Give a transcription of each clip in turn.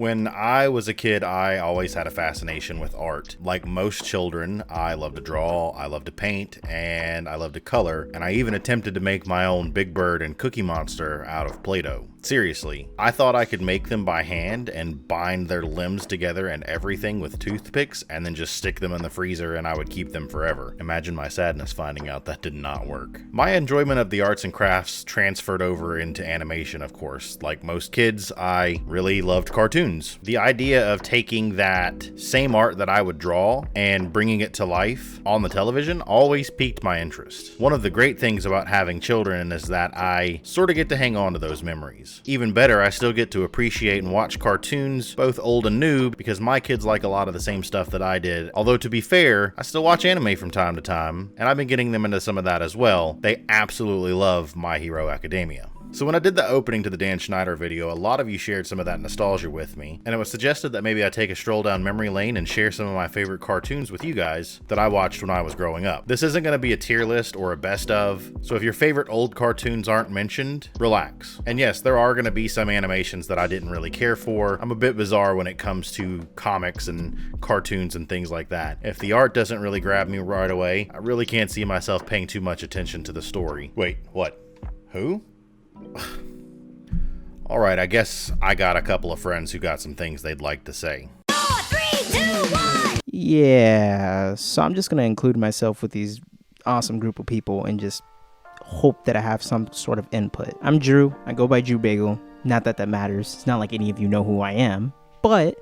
When I was a kid, I always had a fascination with art. Like most children, I love to draw, I love to paint, and I love to color, and I even attempted to make my own Big Bird and Cookie Monster out of Play-Doh. Seriously, I thought I could make them by hand and bind their limbs together and everything with toothpicks and then just stick them in the freezer and I would keep them forever. Imagine my sadness finding out that did not work. My enjoyment of the arts and crafts transferred over into animation, of course. Like most kids, I really loved cartoons. The idea of taking that same art that I would draw and bringing it to life on the television always piqued my interest. One of the great things about having children is that I sort of get to hang on to those memories. Even better, I still get to appreciate and watch cartoons, both old and new, because my kids like a lot of the same stuff that I did. Although to be fair, I still watch anime from time to time, and I've been getting them into some of that as well. They absolutely love My Hero Academia. So when I did the opening to the Dan Schneider video, a lot of you shared some of that nostalgia with me, and it was suggested that maybe I take a stroll down memory lane and share some of my favorite cartoons with you guys that I watched when I was growing up. This isn't going to be a tier list or a best of, so if your favorite old cartoons aren't mentioned, relax. And yes, there are going to be some animations that I didn't really care for. I'm a bit bizarre when it comes to comics and cartoons and things like that. If the art doesn't really grab me right away, I really can't see myself paying too much attention to the story. Wait, what? Who? Alright, I guess I got a couple of friends who got some things they'd like to say. 4, 3, 2, 1. Yeah, so I'm just going to include myself with these awesome group of people and just hope that I have some sort of input. I'm Drew. I go by Drew Bagle. Not that that matters. It's not like any of you know who I am. But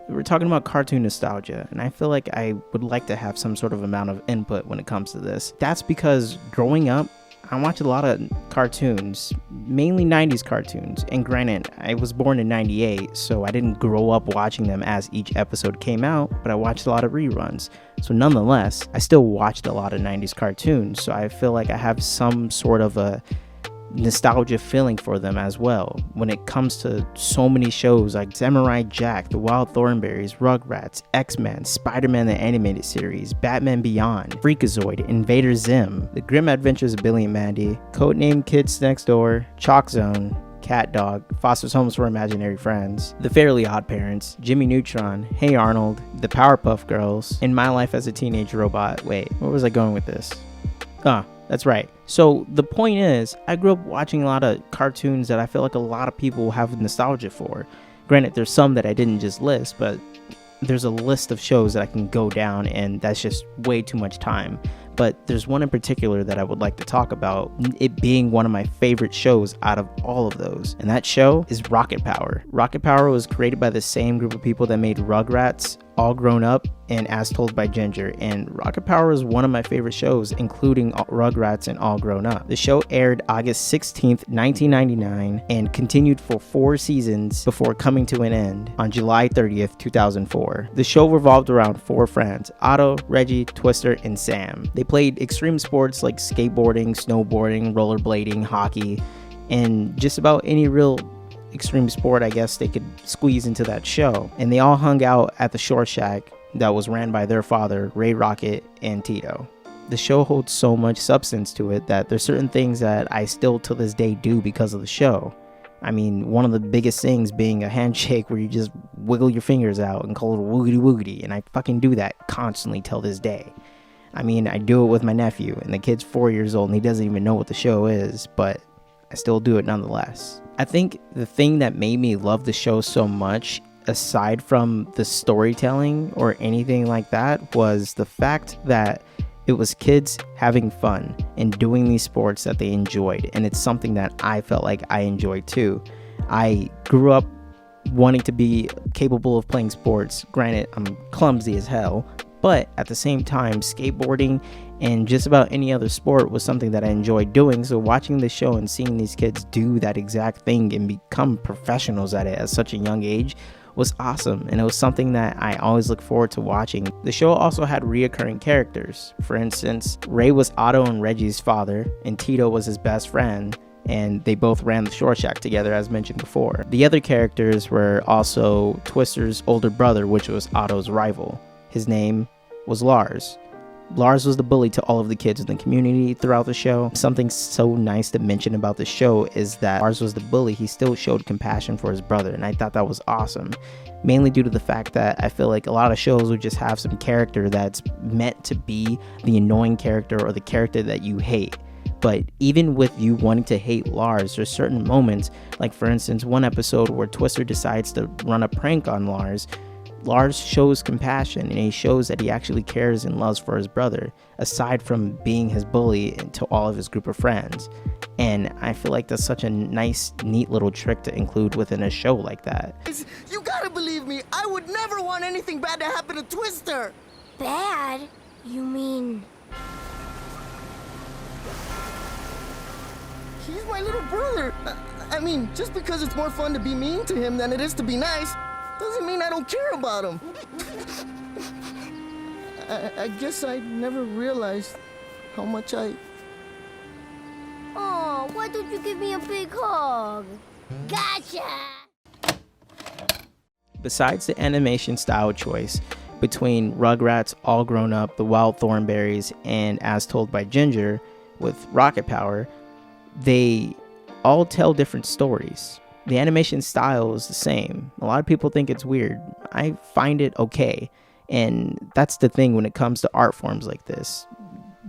we're talking about cartoon nostalgia, and I feel like I would like to have some sort of amount of input when it comes to this. That's because growing up, I watched a lot of cartoons, mainly 90s cartoons, and granted, I was born in 98, so I didn't grow up watching them as each episode came out, but I watched a lot of reruns. So nonetheless, I still watched a lot of 90s cartoons, so I feel like I have some sort of a nostalgia feeling for them as well. When it comes to so many shows like Samurai Jack, The Wild Thornberrys, Rugrats, X-Men, Spider-Man the Animated Series, Batman Beyond, Freakazoid, Invader Zim, The Grim Adventures of Billy and Mandy, Codename Kids Next Door, Chalk Zone, Cat Dog, Foster's Homes for Imaginary Friends, The Fairly Odd Parents, Jimmy Neutron, Hey Arnold, The Powerpuff Girls, In My Life as a Teenage Robot. Wait, where was I going with this? That's right. So the point is, I grew up watching a lot of cartoons that I feel like a lot of people have nostalgia for. Granted, there's some that I didn't just list, but there's a list of shows that I can go down, and that's just way too much time. But there's one in particular that I would like to talk about, it being one of my favorite shows out of all of those. And that show is Rocket Power. Rocket Power was created by the same group of people that made Rugrats, All Grown Up, and As Told by Ginger. And Rocket Power is one of my favorite shows, including Rugrats and All Grown Up. The show aired August 16th, 1999, and continued for 4 seasons before coming to an end on July 30th, 2004. The show revolved around 4 friends, Otto, Reggie, Twister, and Sam. They played extreme sports like skateboarding, snowboarding, rollerblading, hockey, and just about any real extreme sport I guess they could squeeze into that show. And they all hung out at the Shore Shack that was ran by their father, Ray Rocket and Tito. The show holds so much substance to it that there's certain things that I still to this day do because of the show. I mean, one of the biggest things being a handshake where you just wiggle your fingers out and call it woogity woogity, and I fucking do that constantly till this day. I mean, I do it with my nephew, and the kid's 4 years old and he doesn't even know what the show is, but I still do it nonetheless. I think the thing that made me love the show so much, aside from the storytelling or anything like that, was the fact that it was kids having fun and doing these sports that they enjoyed, and it's something that I felt like I enjoyed too. I grew up wanting to be capable of playing sports. Granted, I'm clumsy as hell, but at the same time, skateboarding and just about any other sport was something that I enjoyed doing. So watching the show and seeing these kids do that exact thing and become professionals at it at such a young age was awesome, and it was something that I always look forward to watching. The show also had reoccurring characters. For instance, Ray was Otto and Reggie's father, and Tito was his best friend, and they both ran the Shore Shack together as mentioned before. The other characters were also Twister's older brother, which was Otto's rival. His name was Lars. Lars was the bully to all of the kids in the community throughout the show. Something so nice to mention about the show is that Lars was the bully. He still showed compassion for his brother, and I thought that was awesome. Mainly due to the fact that I feel like a lot of shows would just have some character that's meant to be the annoying character or the character that you hate. But even with you wanting to hate Lars, there's certain moments, like for instance, one episode where Twister decides to run a prank on Lars. Lars shows compassion, and he shows that he actually cares and loves for his brother, aside from being his bully to all of his group of friends. And I feel like that's such a nice, neat little trick to include within a show like that. You gotta believe me, I would never want anything bad to happen to Twister. Bad? You mean... He's my little brother. I mean, just because it's more fun to be mean to him than it is to be nice, doesn't mean I don't care about him. I guess I never realized how much I... Oh, why don't you give me a big hug? Gotcha! Besides the animation style choice between Rugrats All Grown Up, The Wild Thornberrys, and As Told by Ginger with Rocket Power, they all tell different stories. The animation style is the same. A lot of people think it's weird. I find it okay. And that's the thing when it comes to art forms like this.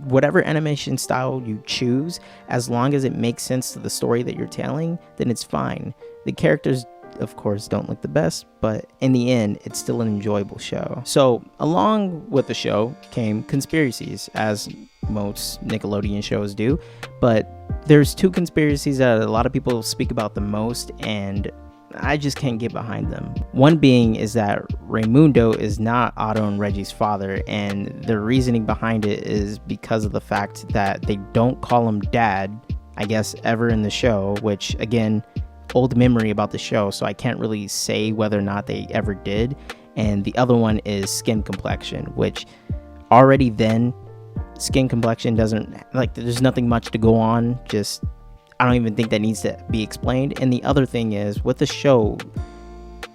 Whatever animation style you choose, as long as it makes sense to the story that you're telling, then it's fine. The characters, of course, don't look the best, but in the end, it's still an enjoyable show. So, along with the show came conspiracies, as most Nickelodeon shows do, but there's two conspiracies that a lot of people speak about the most, and I just can't get behind them. One being is that Raimundo is not Otto and Reggie's father, and the reasoning behind it is because of the fact that they don't call him Dad, I guess, ever in the show, which, again, old memory about the show, so I can't really say whether or not they ever did. And the other one is skin complexion, which already then, skin complexion doesn't, like, there's nothing much to go on, just I don't even think that needs to be explained. And the other thing is, with the show,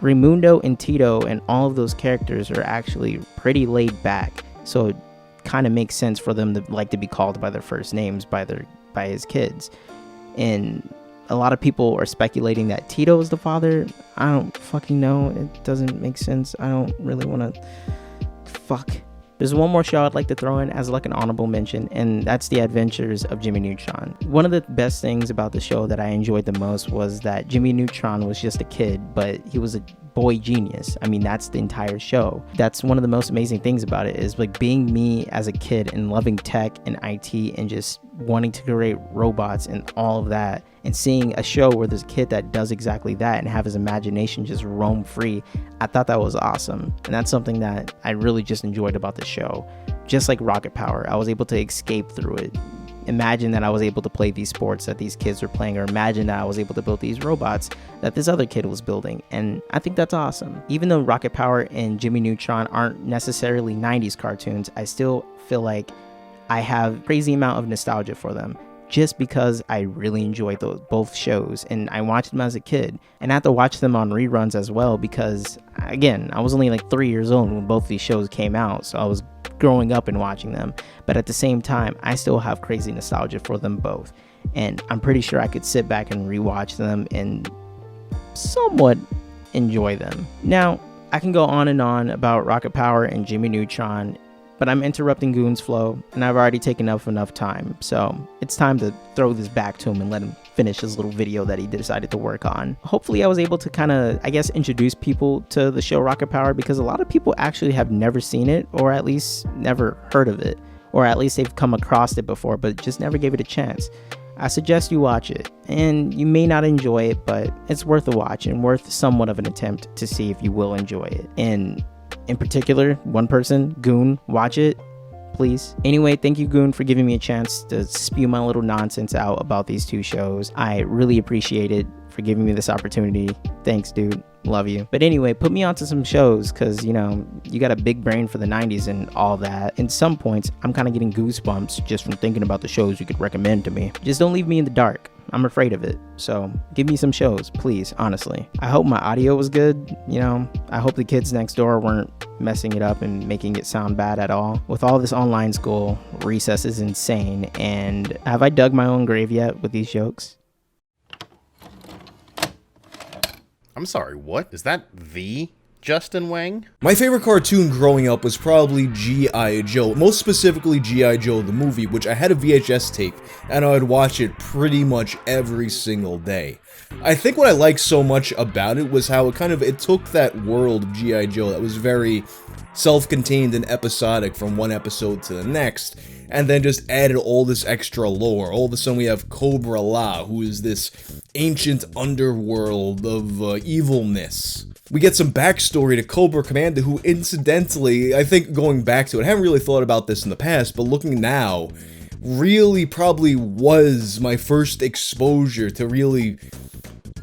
Raimundo and Tito and all of those characters are actually pretty laid back, so it kind of makes sense for them to like to be called by their first names by his kids. And a lot of people are speculating that Tito is the father. I don't fucking know. It doesn't make sense. I don't really want to There's one more show I'd like to throw in as like an honorable mention, and that's The Adventures of Jimmy Neutron. One of the best things about the show that I enjoyed the most was that Jimmy Neutron was just a kid, but he was a boy genius. I mean, that's the entire show. That's one of the most amazing things about it, is like being me as a kid and loving tech and IT and just wanting to create robots and all of that, and seeing a show where there's a kid that does exactly that and have his imagination just roam free. I thought that was awesome, and that's something that I really just enjoyed about the show. Just like Rocket Power, I was able to escape through it. Imagine that I was able to play these sports that these kids were playing, or imagine that I was able to build these robots that this other kid was building, and I think that's awesome. Even though Rocket Power and Jimmy Neutron aren't necessarily 90s cartoons, I still feel like I have a crazy amount of nostalgia for them, just because I really enjoyed both shows, and I watched them as a kid, and I had to watch them on reruns as well, because again, I was only like 3 years old when both these shows came out, so I was growing up and watching them, but at the same time, I still have crazy nostalgia for them both, and I'm pretty sure I could sit back and rewatch them and somewhat enjoy them. Now, I can go on and on about Rocket Power and Jimmy Neutron, but I'm interrupting Goon's flow, and I've already taken up enough time, so it's time to throw this back to him and let him finish his little video that he decided to work on. Hopefully I was able to kind of, I guess, introduce people to the show Rocket Power, because a lot of people actually have never seen it, or at least never heard of it, or at least they've come across it before, but just never gave it a chance. I suggest you watch it, and you may not enjoy it, but it's worth a watch and worth somewhat of an attempt to see if you will enjoy it. And in particular, one person, Goon, watch it, please. Anyway, thank you, Goon, for giving me a chance to spew my little nonsense out about these two shows. I really appreciate it for giving me this opportunity. Thanks, dude. Love you. But anyway, put me onto some shows, because, you know, you got a big brain for the 90s and all that. In some points, I'm kind of getting goosebumps just from thinking about the shows you could recommend to me. Just don't leave me in the dark. I'm afraid of it. So give me some shows, please, honestly. I hope my audio was good. I hope the kids next door weren't messing it up and making it sound bad at all. With all this online school, recess is insane. And have I dug my own grave yet with these jokes? I'm sorry, what? Is that the Justin Whang? My favorite cartoon growing up was probably G.I. Joe, most specifically G.I. Joe the movie, which I had a VHS tape, and I would watch it pretty much every single day. I think what I liked so much about it was how it took that world of G.I. Joe that was very self-contained and episodic from one episode to the next, and then just added all this extra lore. All of a sudden we have Cobra La, who is this ancient underworld of evilness. We get some backstory to Cobra Commander, who incidentally, I think going back to it, I haven't really thought about this in the past, but looking now, really probably was my first exposure to really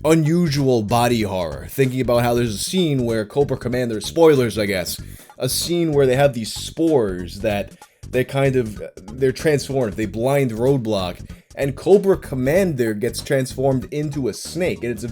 unusual body horror. Thinking about how there's a scene where Cobra Commander, spoilers I guess, a scene where they have these spores that they're transformed, they blind Roadblock, and Cobra Commander gets transformed into a snake, and it's a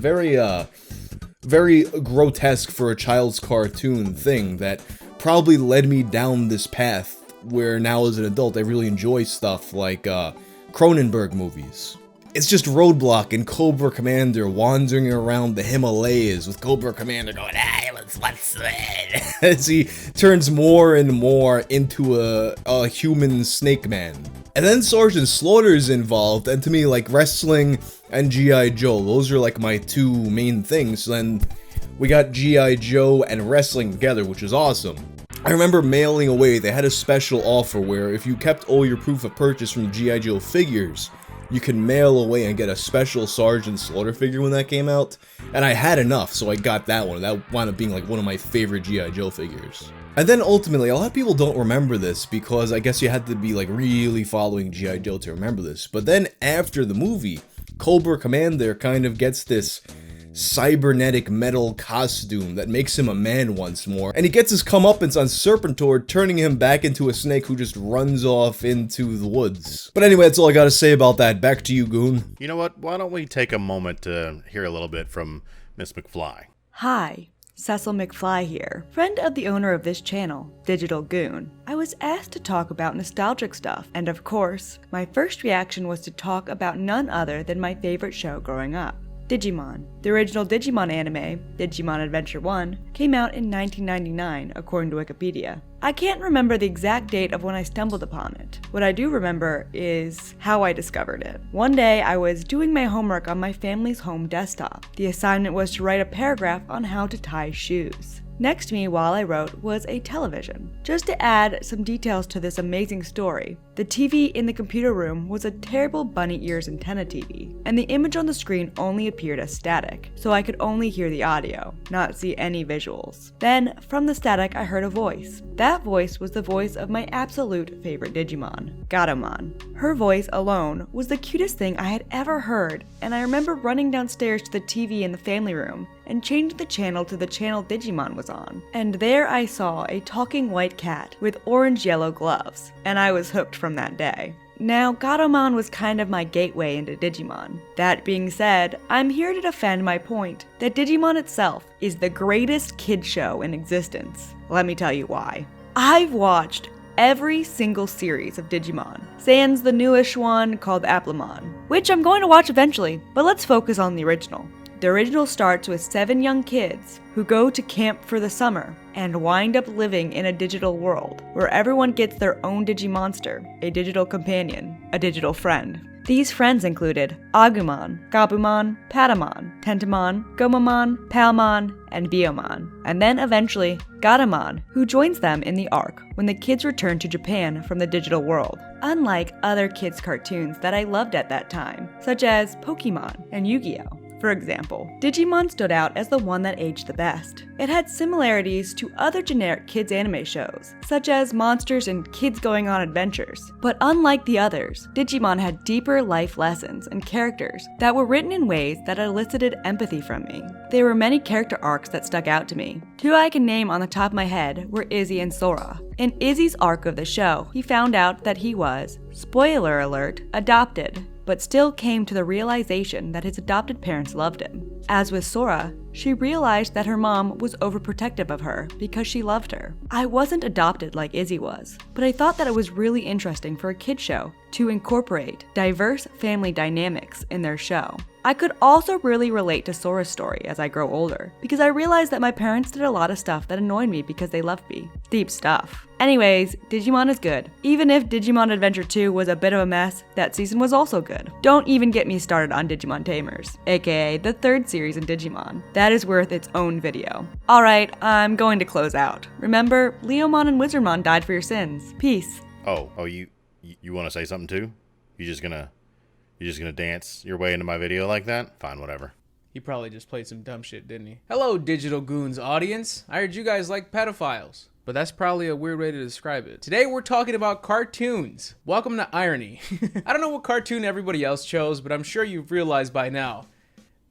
very grotesque for a child's cartoon thing that probably led me down this path where now as an adult I really enjoy stuff like Cronenberg movies. It's just Roadblock and Cobra Commander wandering around the Himalayas with Cobra Commander going, "Hey, what's that?" as he turns more and more into a human snake man. And then Sergeant Slaughter's involved, and to me, like, wrestling and G.I. Joe, those are like my two main things. Then we got G.I. Joe and wrestling together, which is awesome. I remember mailing away, they had a special offer where if you kept all your proof of purchase from G.I. Joe figures, you can mail away and get a special Sergeant Slaughter figure when that came out. And I had enough, so I got that one. That wound up being like one of my favorite G.I. Joe figures. And then ultimately, a lot of people don't remember this because I guess you had to be like really following G.I. Joe to remember this. But then after the movie, Cobra Commander kind of gets this cybernetic metal costume that makes him a man once more, and he gets his comeuppance on Serpentor, turning him back into a snake who just runs off into the woods. But anyway, that's all I gotta say about that. Back to you, Goon. You know what? Why don't we take a moment to hear a little bit from Miss McFly? Hi, Cecil McFly here, friend of the owner of this channel, Digital Goon. I was asked to talk about nostalgic stuff, and of course, my first reaction was to talk about none other than my favorite show growing up, Digimon. The original Digimon anime, Digimon Adventure 1, came out in 1999, according to Wikipedia. I can't remember the exact date of when I stumbled upon it. What I do remember is how I discovered it. One day, I was doing my homework on my family's home desktop. The assignment was to write a paragraph on how to tie shoes. Next to me while I wrote was a television. Just to add some details to this amazing story, the TV in the computer room was a terrible bunny ears antenna TV, and the image on the screen only appeared as static, so I could only hear the audio, not see any visuals. Then, from the static I heard a voice. That voice was the voice of my absolute favorite Digimon, Gatomon. Her voice alone was the cutest thing I had ever heard, and I remember running downstairs to the TV in the family room and changed the channel to the channel Digimon was on. And there I saw a talking white cat with orange-yellow gloves, and I was hooked from that day. Now, Gatomon was kind of my gateway into Digimon. That being said, I'm here to defend my point that Digimon itself is the greatest kid show in existence. Let me tell you why. I've watched every single series of Digimon, sans the newish one called Applemon, which I'm going to watch eventually, but let's focus on the original. The original starts with 7 young kids who go to camp for the summer and wind up living in a digital world where everyone gets their own Digimonster, a digital companion, a digital friend. These friends included Agumon, Gabumon, Patamon, Tentamon, Gomamon, Palmon, and Biomon, and then eventually Gatomon, who joins them in the arc when the kids return to Japan from the digital world. Unlike other kids' cartoons that I loved at that time, such as Pokemon and Yu-Gi-Oh! For example, Digimon stood out as the one that aged the best. It had similarities to other generic kids anime shows, such as monsters and kids going on adventures. But unlike the others, Digimon had deeper life lessons and characters that were written in ways that elicited empathy from me. There were many character arcs that stuck out to me. 2 I can name on the top of my head were Izzy and Sora. In Izzy's arc of the show, he found out that he was, spoiler alert, adopted but still came to the realization that his adopted parents loved him. As with Sora, she realized that her mom was overprotective of her because she loved her. I wasn't adopted like Izzy was, but I thought that it was really interesting for a kid show to incorporate diverse family dynamics in their show. I could also really relate to Sora's story as I grow older, because I realized that my parents did a lot of stuff that annoyed me because they loved me. Deep stuff. Anyways, Digimon is good. Even if Digimon Adventure 2 was a bit of a mess, that season was also good. Don't even get me started on Digimon Tamers, aka the third series in Digimon. That is worth its own video. Alright, I'm going to close out. Remember, Leomon and Wizardmon died for your sins. Peace. Oh, you want to say something too? You're just gonna dance your way into my video like that? Fine, whatever. He probably just played some dumb shit, didn't he? Hello, Digital Goons audience. I heard you guys like pedophiles, but that's probably a weird way to describe it. Today we're talking about cartoons. Welcome to Irony. I don't know what cartoon everybody else chose, but I'm sure you've realized by now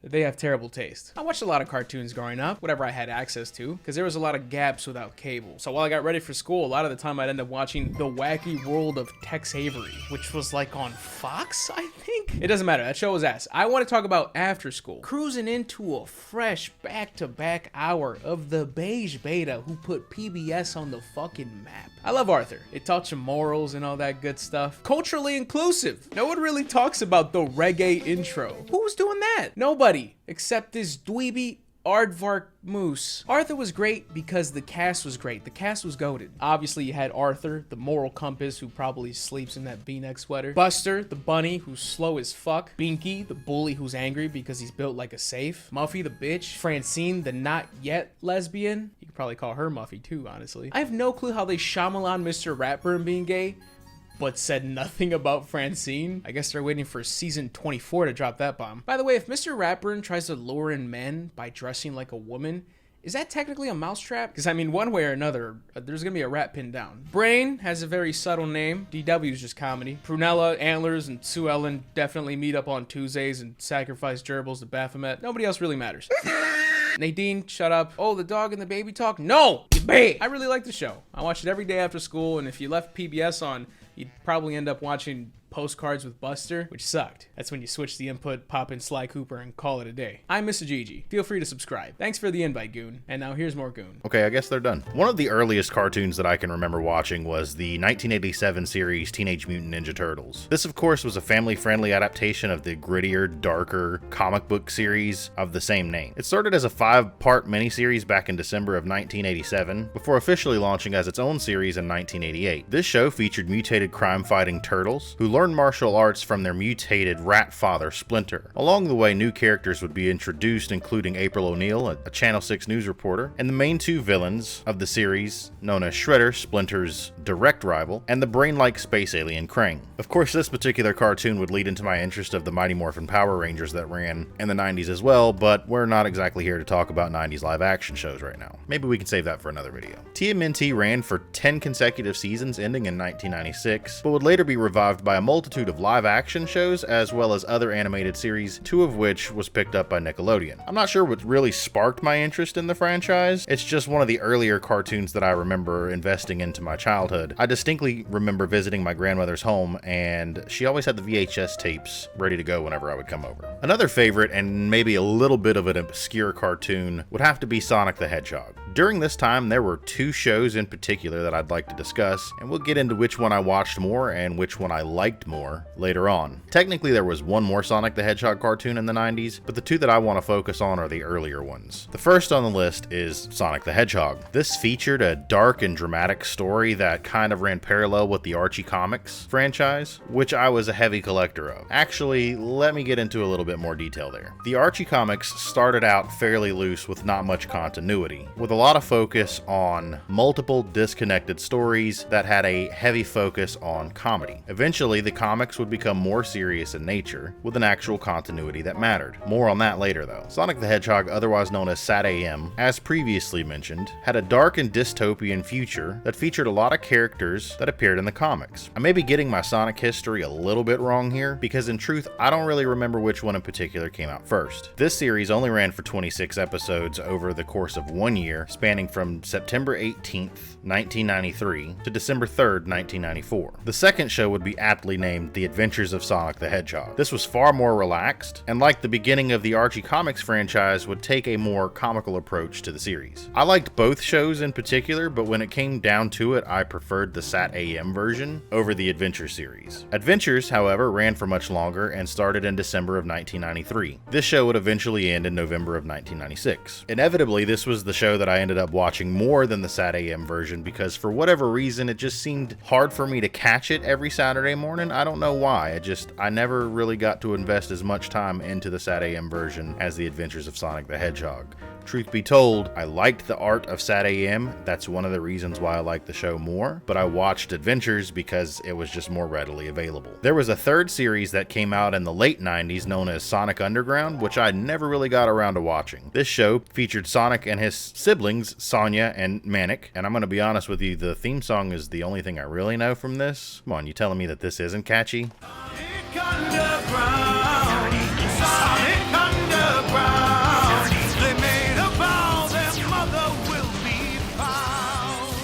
that they have terrible taste. I watched a lot of cartoons growing up, whatever I had access to, because there was a lot of gaps without cable. So while I got ready for school, a lot of the time I'd end up watching The Wacky World of Tex Avery, which was like on Fox, I think? It doesn't matter, that show was ass. I want to talk about after school. Cruising into a fresh back-to-back hour of the beige beta who put PBS on the fucking map. I love Arthur. It taught you morals and all that good stuff. Culturally inclusive. No one really talks about the reggae intro. Who's doing that? Nobody. Except this dweeby Aardvark Moose. Arthur was great because the cast was great. The cast was goated. Obviously, you had Arthur, the moral compass, who probably sleeps in that V-neck sweater. Buster, the bunny, who's slow as fuck. Binky, the bully who's angry because he's built like a safe. Muffy, the bitch. Francine, the not yet lesbian. You could probably call her Muffy too, honestly. I have no clue how they Shyamalan Mr. Ratburn being gay, but said nothing about Francine. I guess they're waiting for season 24 to drop that bomb. By the way, if Mr. Ratburn tries to lure in men by dressing like a woman, is that technically a mousetrap? Because I mean, one way or another, there's gonna be a rat pinned down. Brain has a very subtle name. DW is just comedy. Prunella, Antlers, and Sue Ellen definitely meet up on Tuesdays and sacrifice gerbils to Baphomet. Nobody else really matters. Nadine, shut up. Oh, the dog and the baby talk? No! You babe! I really like the show. I watch it every day after school, and if you left PBS on, you'd probably end up watching Postcards with Buster, which sucked. That's when you switch the input, pop in Sly Cooper, and call it a day. I'm Mr. Gigi. Feel free to subscribe. Thanks for the invite, Goon. And now here's more Goon. Okay, I guess they're done. One of the earliest cartoons that I can remember watching was the 1987 series Teenage Mutant Ninja Turtles. This, of course, was a family-friendly adaptation of the grittier, darker comic book series of the same name. It started as a 5-part miniseries back in December of 1987, before officially launching as its own series in 1988. This show featured mutated crime-fighting turtles who learned martial arts from their mutated rat father, Splinter. Along the way, new characters would be introduced, including April O'Neil, a Channel 6 news reporter, and the main two villains of the series, known as Shredder, Splinter's direct rival, and the brain-like space alien Krang. Of course, this particular cartoon would lead into my interest of the Mighty Morphin Power Rangers that ran in the 90s as well, but we're not exactly here to talk about 90s live-action shows right now. Maybe we can save that for another video. TMNT ran for 10 consecutive seasons, ending in 1996, but would later be revived by a multitude of live-action shows as well as other animated series, 2 of which was picked up by Nickelodeon. I'm not sure what really sparked my interest in the franchise. It's just one of the earlier cartoons that I remember investing into my childhood. I distinctly remember visiting my grandmother's home, and she always had the VHS tapes ready to go whenever I would come over. Another favorite, and maybe a little bit of an obscure cartoon, would have to be Sonic the Hedgehog. During this time, there were 2 shows in particular that I'd like to discuss, and we'll get into which one I watched more and which one I liked more later on. Technically, there was one more Sonic the Hedgehog cartoon in the 90s, but the 2 that I want to focus on are the earlier ones. The first on the list is Sonic the Hedgehog. This featured a dark and dramatic story that kind of ran parallel with the Archie Comics franchise, which I was a heavy collector of. Actually, let me get into a little bit more detail there. The Archie Comics started out fairly loose with not much continuity, with a lot of focus on multiple disconnected stories that had a heavy focus on comedy. Eventually, the comics would become more serious in nature, with an actual continuity that mattered. More on that later though. Sonic the Hedgehog, otherwise known as Sat AM, as previously mentioned, had a dark and dystopian future that featured a lot of characters that appeared in the comics. I may be getting my Sonic history a little bit wrong here, because in truth, I don't really remember which one in particular came out first. This series only ran for 26 episodes over the course of 1 year, spanning from September 18th, 1993 to December 3rd, 1994. The second show would be aptly named The Adventures of Sonic the Hedgehog. This was far more relaxed, and like the beginning of the Archie Comics franchise, would take a more comical approach to the series. I liked both shows in particular, but when it came down to it, I preferred the Sat AM version over the Adventure series. Adventures, however, ran for much longer and started in December of 1993. This show would eventually end in November of 1996. Inevitably, this was the show that I ended up watching more than the Sat AM version because for whatever reason, it just seemed hard for me to catch it every Saturday morning. I don't know why. I never really got to invest as much time into the Sat AM version as the Adventures of Sonic the Hedgehog. Truth be told, I liked the art of Sat AM. That's one of the reasons why I liked the show more, but I watched Adventures because it was just more readily available. There was a third series that came out in the late 90s known as Sonic Underground, which I never really got around to watching. This show featured Sonic and his siblings, Sonya and Manic, and I'm going to be honest with you, the theme song is the only thing I really know from this. Come on, you telling me that this isn't catchy? Sonic Underground, Sonic Underground, they made a vow their mother will be found.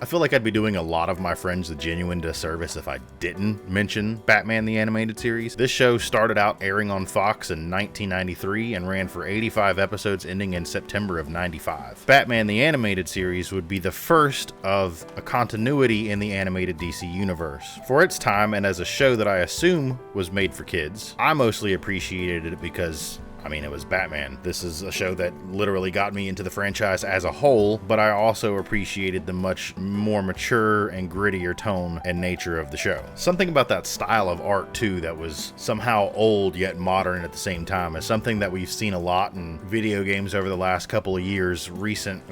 I feel like I'd be doing a lot of my friends a genuine disservice if I didn't mention Batman the Animated Series. This show started out airing on Fox in 1993 and ran for 85 episodes ending in September of 95. Batman the Animated Series would be the first of a continuity in the animated DC universe. For its time and as a show that I assume was made for kids, I mostly appreciated it because it was Batman. This is a show that literally got me into the franchise as a whole, but I also appreciated the much more mature and grittier tone and nature of the show. Something about that style of art too that was somehow old yet modern at the same time is something that we've seen a lot in video games over the last couple of years. Recent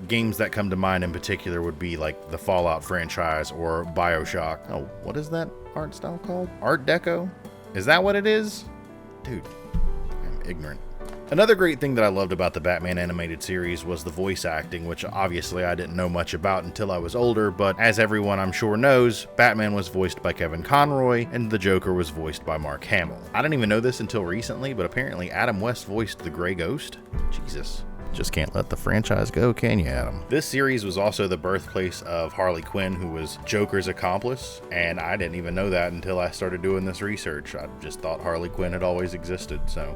games that come to mind in particular would be like the Fallout franchise or BioShock. Oh, what is that art style called? Art Deco? Is that what it is? Dude, ignorant. Another great thing that I loved about the Batman animated series was the voice acting, which obviously I didn't know much about until I was older, but as everyone I'm sure knows, Batman was voiced by Kevin Conroy and the Joker was voiced by Mark Hamill. I didn't even know this until recently, but apparently Adam West voiced the Grey Ghost. Jesus. Just can't let the franchise go, can you, Adam? This series was also the birthplace of Harley Quinn, who was Joker's accomplice, and I didn't even know that until I started doing this research. I just thought Harley Quinn had always existed, so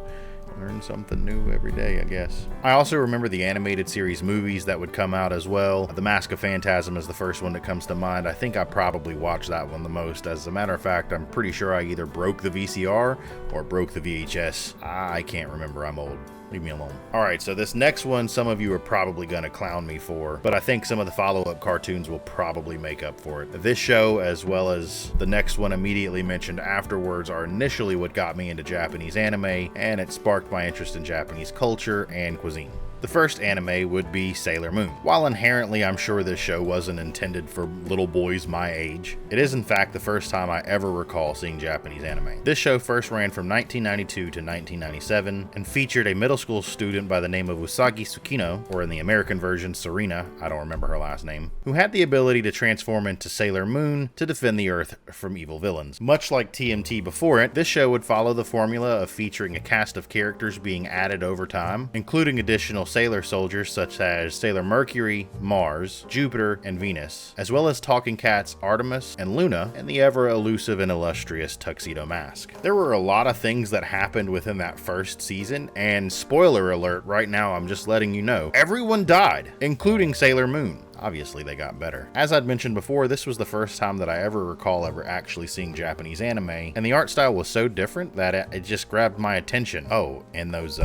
learn something new every day, I guess. I also remember the animated series movies that would come out as well. The Mask of Phantasm is the first one that comes to mind. I think I probably watched that one the most. As a matter of fact, I'm pretty sure I either broke the VCR or broke the VHS. I can't remember, I'm old. Leave me alone. Alright, so this next one, some of you are probably gonna clown me for, but I think some of the follow-up cartoons will probably make up for it. This show, as well as the next one immediately mentioned afterwards, are initially what got me into Japanese anime, and it sparked my interest in Japanese culture and cuisine. The first anime would be Sailor Moon. While inherently I'm sure this show wasn't intended for little boys my age, it is in fact the first time I ever recall seeing Japanese anime. This show first ran from 1992 to 1997 and featured a middle school student by the name of Usagi Tsukino, or in the American version Serena, I don't remember her last name, who had the ability to transform into Sailor Moon to defend the Earth from evil villains. Much like TMT before it, this show would follow the formula of featuring a cast of characters being added over time, including additional Sailor soldiers such as Sailor Mercury, Mars, Jupiter, and Venus, as well as talking cats Artemis and Luna, and the ever elusive and illustrious Tuxedo Mask. There were a lot of things that happened within that first season, and spoiler alert, right now I'm just letting you know, everyone died, including Sailor Moon. Obviously they got better. As I'd mentioned before, this was the first time that I ever recall ever actually seeing Japanese anime, and the art style was so different that it just grabbed my attention. Oh, and those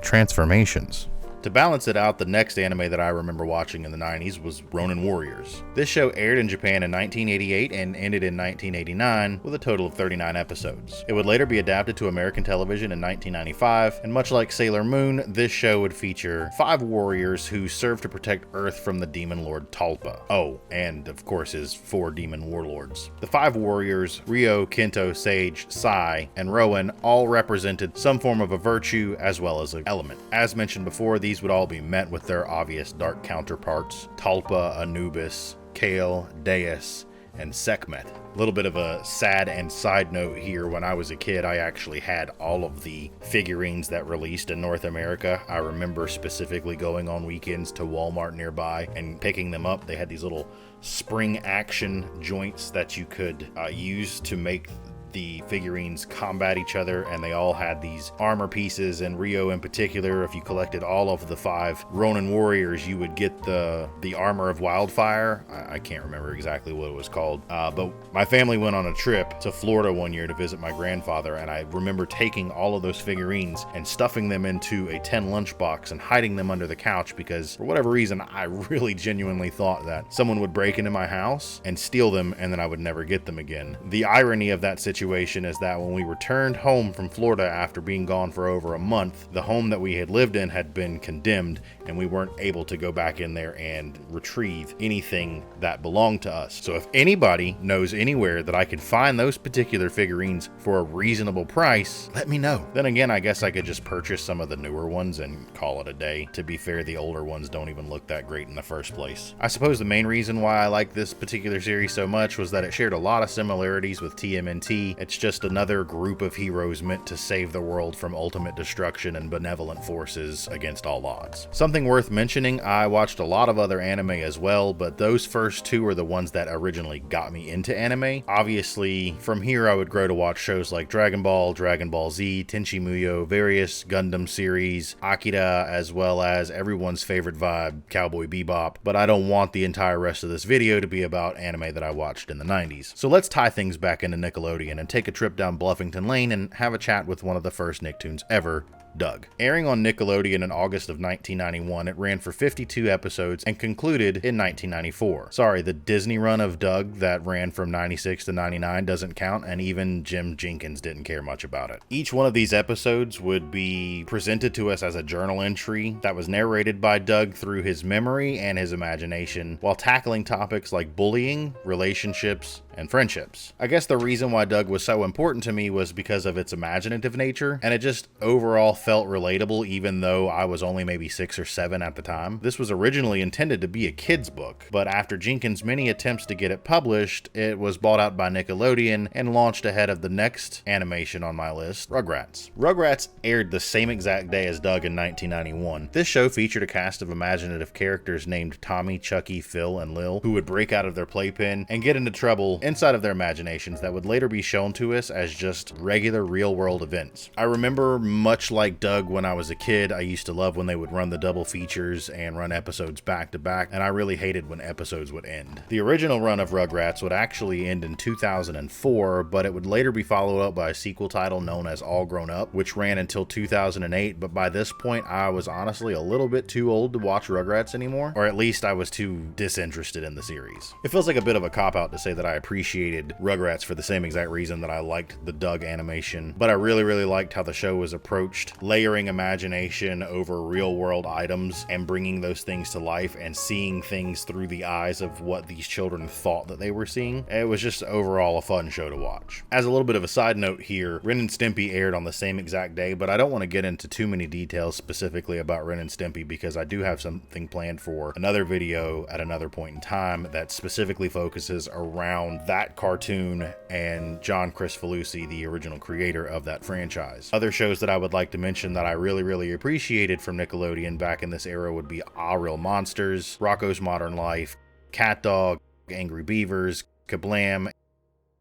transformations. To balance it out, the next anime that I remember watching in the 90s was Ronin Warriors. This show aired in Japan in 1988 and ended in 1989 with a total of 39 episodes. It would later be adapted to American television in 1995, and much like Sailor Moon, this show would feature 5 warriors who serve to protect Earth from the demon lord Talpa. Oh, and of course his 4 demon warlords. The 5 warriors, Ryo, Kento, Sage, Sai, and Rowan, all represented some form of a virtue as well as an element. As mentioned before, these would all be met with their obvious dark counterparts: Talpa, Anubis, Kale, Deus, and Sekhmet. A little bit of a sad and side note here, when I was a kid, I actually had all of the figurines that released in North America. I remember specifically going on weekends to Walmart nearby and picking them up. They had these little spring action joints that you could use to make the figurines combat each other, and they all had these armor pieces, and Rio in particular, if you collected all of the 5 Ronin Warriors, you would get the armor of Wildfire. I can't remember exactly what it was called, but my family went on a trip to Florida one year to visit my grandfather, and I remember taking all of those figurines and stuffing them into a 10 lunchbox and hiding them under the couch, because for whatever reason I really genuinely thought that someone would break into my house and steal them and then I would never get them again. The irony of that situation is that when we returned home from Florida after being gone for over a month, the home that we had lived in had been condemned, and we weren't able to go back in there and retrieve anything that belonged to us. So if anybody knows anywhere that I can find those particular figurines for a reasonable price, let me know. Then again, I guess I could just purchase some of the newer ones and call it a day. To be fair, the older ones don't even look that great in the first place. I suppose the main reason why I like this particular series so much was that it shared a lot of similarities with TMNT. It's just another group of heroes meant to save the world from ultimate destruction and benevolent forces against all odds. Something worth mentioning, I watched a lot of other anime as well, but those first 2 are the ones that originally got me into anime. Obviously, from here I would grow to watch shows like Dragon Ball, Dragon Ball Z, Tenchi Muyo, various Gundam series, Akira, as well as everyone's favorite vibe, Cowboy Bebop, but I don't want the entire rest of this video to be about anime that I watched in the 90s. So let's tie things back into Nickelodeon and take a trip down Bluffington Lane and have a chat with one of the first Nicktoons ever, Doug. Airing on Nickelodeon in August of 1991, it ran for 52 episodes and concluded in 1994. Sorry, the Disney run of Doug that ran from 96 to 99 doesn't count, and even Jim Jenkins didn't care much about it. Each one of these episodes would be presented to us as a journal entry that was narrated by Doug through his memory and his imagination, while tackling topics like bullying, relationships, and friendships. I guess the reason why Doug was so important to me was because of its imaginative nature, and it just overall felt relatable even though I was only maybe 6 or 7 at the time. This was originally intended to be a kid's book, but after Jenkins' many attempts to get it published, it was bought out by Nickelodeon and launched ahead of the next animation on my list, Rugrats. Rugrats aired the same exact day as Doug in 1991. This show featured a cast of imaginative characters named Tommy, Chucky, Phil, and Lil, who would break out of their playpen and get into trouble inside of their imaginations that would later be shown to us as just regular real-world events. I remember, much like Doug when I was a kid, I used to love when they would run the double features and run episodes back to back, and I really hated when episodes would end. The original run of Rugrats would actually end in 2004, but it would later be followed up by a sequel title known as All Grown Up, which ran until 2008, but by this point I was honestly a little bit too old to watch Rugrats anymore, or at least I was too disinterested in the series. It feels like a bit of a cop-out to say that I appreciated Rugrats for the same exact reason that I liked the Doug animation, but I really liked how the show was approached, layering imagination over real world items and bringing those things to life and seeing things through the eyes of what these children thought that they were seeing. It was just overall a fun show to watch. As a little bit of a side note here, Ren and Stimpy aired on the same exact day, but I don't want to get into too many details specifically about Ren and Stimpy because I do have something planned for another video at another point in time that specifically focuses around that cartoon and John Kricfalusi, the original creator of that franchise. Other shows that I would like to mention that I really appreciated from Nickelodeon back in this era would be Ah Real Monsters, Rocko's Modern Life, Cat Dog, Angry Beavers, Kablam,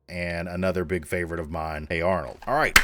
and another big favorite of mine, Hey Arnold. All right.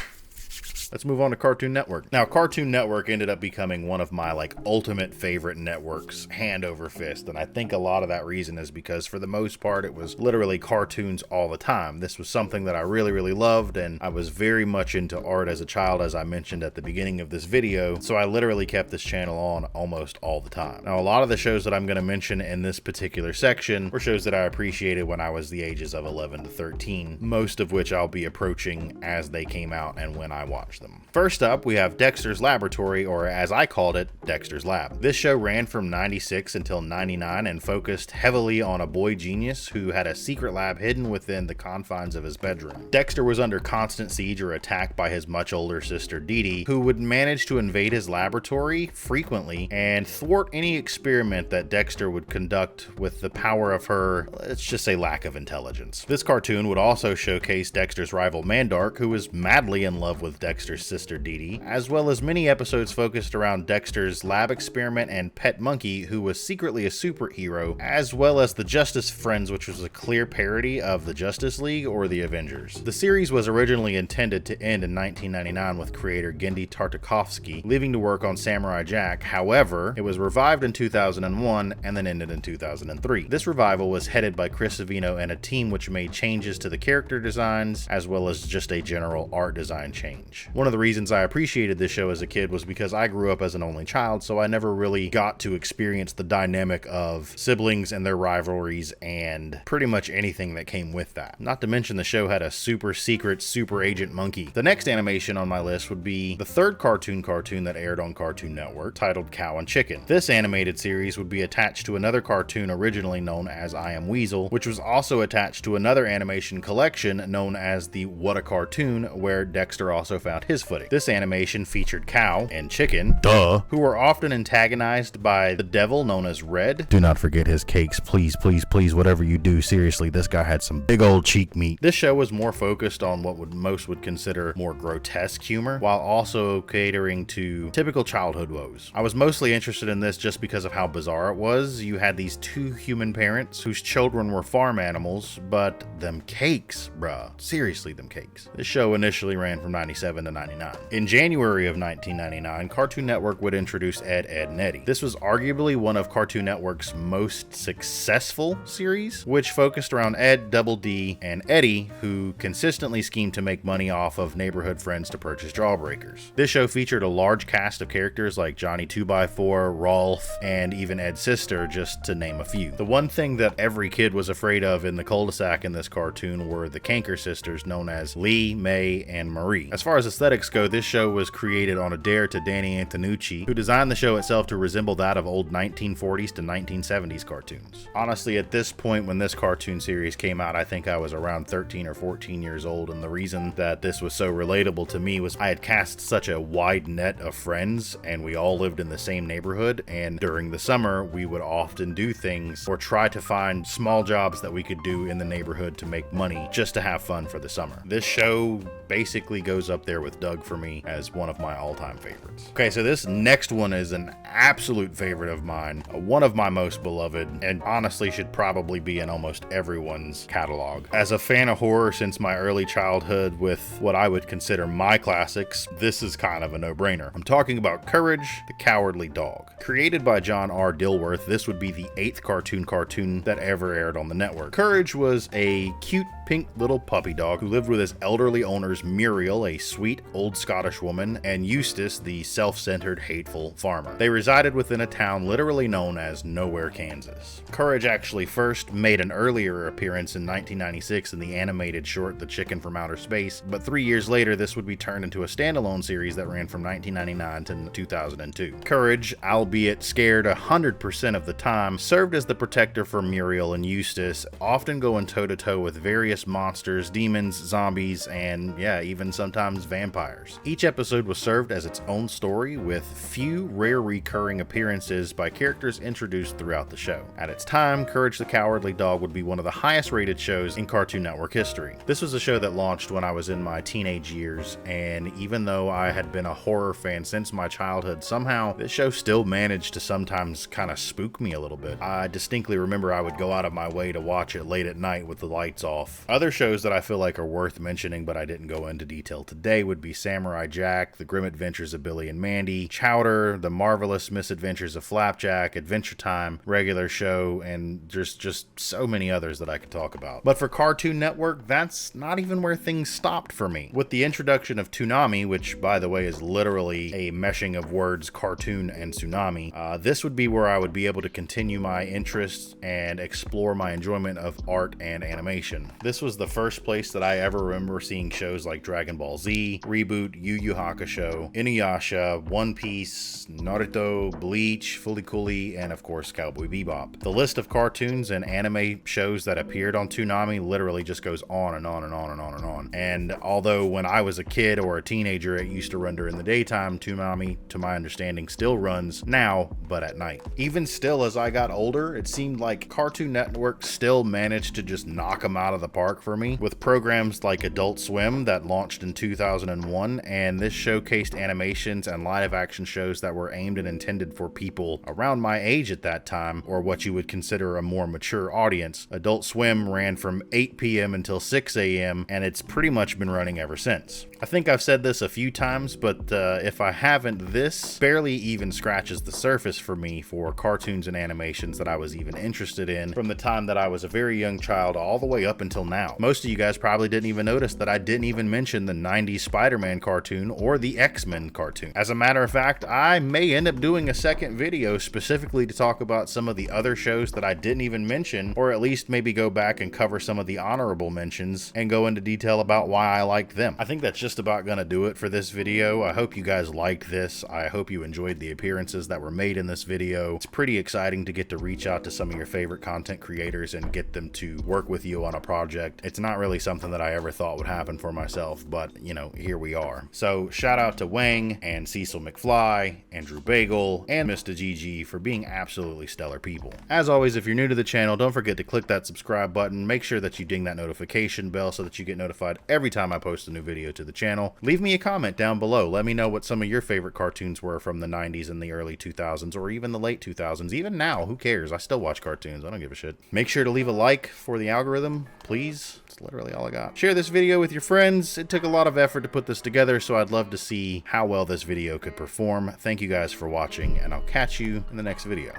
Let's move on to Cartoon Network. Now, Cartoon Network ended up becoming one of my ultimate favorite networks, hand over fist, and I think a lot of that reason is because for the most part it was literally cartoons all the time. This was something that I really loved, and I was very much into art as a child, as I mentioned at the beginning of this video, so I literally kept this channel on almost all the time. Now, a lot of the shows that I'm going to mention in this particular section were shows that I appreciated when I was the ages of 11 to 13, most of which I'll be approaching as they came out and when I watched them. First up, we have Dexter's Laboratory, or as I called it, Dexter's Lab. This show ran from 96 until 99 and focused heavily on a boy genius who had a secret lab hidden within the confines of his bedroom. Dexter was under constant siege or attack by his much older sister Dee Dee, who would manage to invade his laboratory frequently and thwart any experiment that Dexter would conduct with the power of her, let's just say, lack of intelligence. This cartoon would also showcase Dexter's rival Mandark, who was madly in love with Dexter's sister Dee Dee, as well as many episodes focused around Dexter's lab experiment and pet monkey, who was secretly a superhero, as well as the Justice Friends, which was a clear parody of the Justice League or the Avengers. The series was originally intended to end in 1999 with creator Genndy Tartakovsky leaving to work on Samurai Jack. However, it was revived in 2001 and then ended in 2003. This revival was headed by Chris Savino and a team which made changes to the character designs as well as just a general art design change. One of the reasons I appreciated this show as a kid was because I grew up as an only child, so I never really got to experience the dynamic of siblings and their rivalries and pretty much anything that came with that. Not to mention the show had a super secret super agent monkey. The next animation on my list would be the third cartoon that aired on Cartoon Network, titled Cow and Chicken. This animated series would be attached to another cartoon originally known as I Am Weasel, which was also attached to another animation collection known as the What a Cartoon, where Dexter also found his footing. This animation featured Cow and Chicken, who were often antagonized by the devil known as Red. Do not forget his cakes, please, please, please, whatever you do, seriously, this guy had some big old cheek meat. This show was more focused on what most would consider more grotesque humor, while also catering to typical childhood woes. I was mostly interested in this just because of how bizarre it was. You had these two human parents whose children were farm animals, but them cakes, bruh. Seriously, them cakes. This show initially ran from 97 to 99. In January of 1999, Cartoon Network would introduce Ed Nettie. This was arguably one of Cartoon Network's most successful series, which focused around Ed, Double D, and Eddie, who consistently schemed to make money off of neighborhood friends to purchase jawbreakers. This show featured a large cast of characters like Johnny 2x4, Rolf, and even Ed's sister, just to name a few. The one thing that every kid was afraid of in the cul-de-sac in this cartoon were the Canker sisters, known as Lee, May, and Marie. As far as aesthetics go, this show was created on a dare to Danny Antonucci, who designed the show itself to resemble that of old 1940s to 1970s cartoons. Honestly, at this point when this cartoon series came out, I think I was around 13 or 14 years old, and the reason that this was so relatable to me was I had cast such a wide net of friends, and we all lived in the same neighborhood, and during the summer we would often do things or try to find small jobs that we could do in the neighborhood to make money just to have fun for the summer. This show basically goes up there with Doug for me as one of my all-time favorites. Okay, so this next one is an absolute favorite of mine, one of my most beloved, and honestly should probably be in almost everyone's catalog. As a fan of horror since my early childhood with what I would consider my classics, this is kind of a no-brainer. I'm talking about Courage the Cowardly Dog. Created by John R. Dilworth, this would be the 8th cartoon that ever aired on the network. Courage was a cute pink little puppy dog who lived with his elderly owners Muriel, a sweet old Scottish woman, and Eustace, the self-centered, hateful farmer. They resided within a town literally known as Nowhere, Kansas. Courage actually first made an earlier appearance in 1996 in the animated short The Chicken from Outer Space, but 3 years later this would be turned into a standalone series that ran from 1999 to 2002. Courage, albeit scared 100% of the time, served as the protector for Muriel and Eustace, often going toe-to-toe with various monsters, demons, zombies, and yeah, even sometimes vampires. Each episode was served as its own story with few rare recurring appearances by characters introduced throughout the show. At its time, Courage the Cowardly Dog would be one of the highest rated shows in Cartoon Network history. This was a show that launched when I was in my teenage years, and even though I had been a horror fan since my childhood, somehow this show still managed to sometimes kind of spook me a little bit. I distinctly remember I would go out of my way to watch it late at night with the lights off. Other shows that I feel like are worth mentioning but I didn't go into detail today would be Samurai Jack, The Grim Adventures of Billy and Mandy, Chowder, The Marvelous Misadventures of Flapjack, Adventure Time, Regular Show, and just so many others that I could talk about. But for Cartoon Network, that's not even where things stopped for me. With the introduction of Toonami, which by the way is literally a meshing of words cartoon and tsunami, this would be where I would be able to continue my interests and explore my enjoyment of art and animation. This This was the first place that I ever remember seeing shows like Dragon Ball Z, Reboot, Yu Yu Hakusho, Inuyasha, One Piece, Naruto, Bleach, Fooly Cooly, and of course Cowboy Bebop. The list of cartoons and anime shows that appeared on Toonami literally just goes on and on and on and on and on. And although when I was a kid or a teenager it used to run during the daytime, Toonami, to my understanding, still runs now, but at night. Even still, as I got older, it seemed like Cartoon Network still managed to just knock them out of the park for me, with programs like Adult Swim that launched in 2001, and this showcased animations and live action shows that were aimed and intended for people around my age at that time, or what you would consider a more mature audience. Adult Swim ran from 8 p.m. until 6 a.m., and it's pretty much been running ever since. I think I've said this a few times, but if I haven't, this barely even scratches the surface for me for cartoons and animations that I was even interested in from the time that I was a very young child all the way up until now. Most of you guys probably didn't even notice that I didn't even mention the 90s Spider-Man cartoon or the X-Men cartoon. As a matter of fact, I may end up doing a second video specifically to talk about some of the other shows that I didn't even mention, or at least maybe go back and cover some of the honorable mentions and go into detail about why I liked them. I think that's just about gonna do it for this video. I hope you guys liked this. I hope you enjoyed the appearances that were made in this video. It's pretty exciting to get to reach out to some of your favorite content creators and get them to work with you on a project. It's not really something that I ever thought would happen for myself, but you know, here we are. So shout out to Whang and Cecil McFly, Andrew Bagle, and Mista GG for being absolutely stellar people. As always, if you're new to the channel, don't forget to click that subscribe button. Make sure that you ding that notification bell so that you get notified every time I post a new video to the channel. Leave me a comment down below. Let me know what some of your favorite cartoons were from the 90s and the early 2000s, or even the late 2000s. Even now, who cares? I still watch cartoons. I don't give a shit. Make sure to leave a like for the algorithm, please. It's literally all I got. Share this video with your friends. It took a lot of effort to put this together, so I'd love to see how well this video could perform. Thank you guys for watching, and I'll catch you in the next video.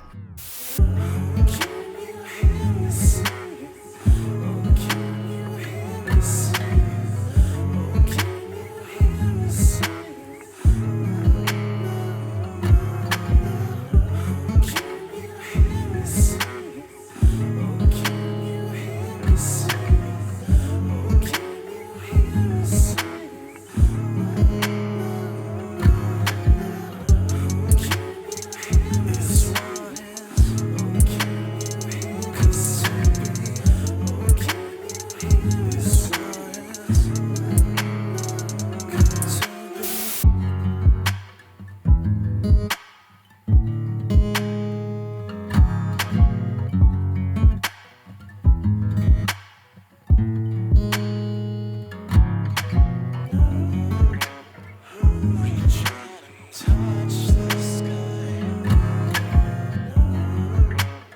Time.